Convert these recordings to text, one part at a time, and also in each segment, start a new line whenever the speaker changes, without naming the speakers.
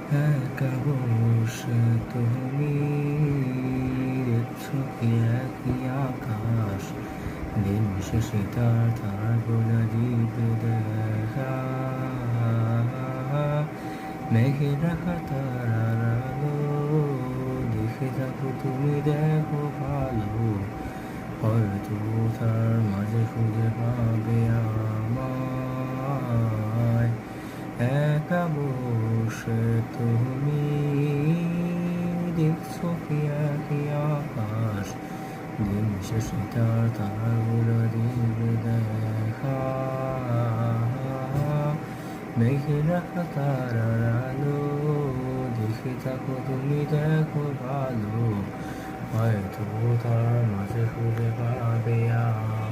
একা বসে তুমি দেখছো কি একই আকাশ, দিন শেষে তার তারাগুলো দিবে দেখা। মেঘে রাখা তারার আলো দেখে থাকো তুমি, দেখো ভালো, হয়তো তার মাঝে খুঁজে পাবে আমায়। একা বসে তুমি দেখছো কি একই আকাশ, দিন শেষে তার তারাগুলো দিবে দেখা। মেঘে রাখা তারার আলো দেখে থাকো তুমি, দেখো ভালো, হয়তো তার মাঝে খুঁজে পাবে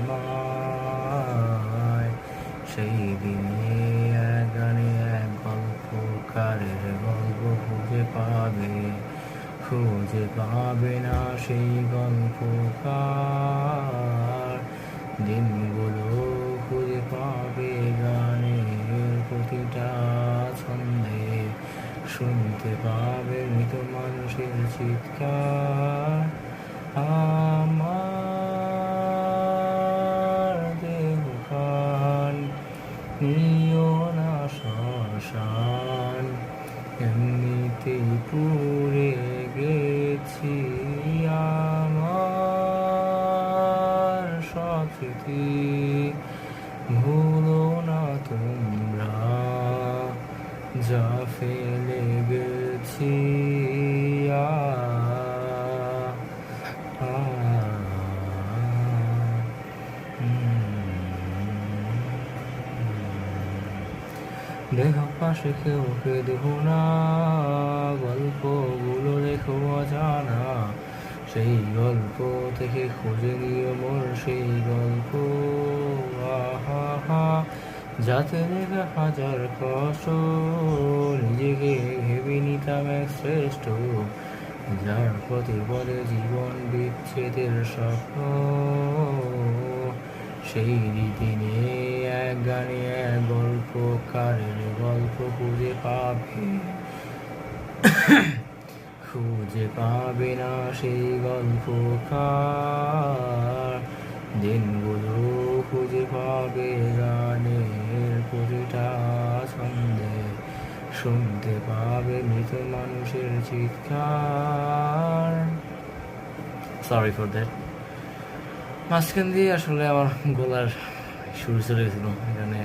আমায়। সেই দিনে এক গানে এক গল্পকারের গল্প খুঁজে পাবে না সেই গল্পকার। দিনগুলো খুঁজে পাবে গানের প্রতিটা ছন্দে, শুনতে পাবে মৃত মানুষের চিৎকার। আমার দেহখান নিও না শ্মশান, এমনিতেই পুড়ে গেছি। আমার সব স্মৃতি ভুলো না তোমরা, যা ফেলে গেছি। আ আ দেখো পাশে কেউ কেঁদো না, গল্পগুলো দেখো অজানা, সেই গল্প থেকে খুঁজে নিয়ে মোর সেই গল্প। আহা, যাতে লেখা হাজার কষ্ট, নিজেকে ভেবে নিতাম এক শ্রেষ্ঠ, যার প্রতি বলে জীবন বিচ্ছেদের স্বপ্ন। সেই দিনে এক গানে এক গল্পকারের গল্প খুঁজে পাবে না সেই গল্পকার। দিনগুলো খুঁজে পাবে গানের প্রতিটা ছন্দে, শুনতে পাবে মৃত মানুষের চিৎকার। Sorry for that. মাঝখান দিয়ে আসলে আমার গলার সুর চলে গেছিল এখানে।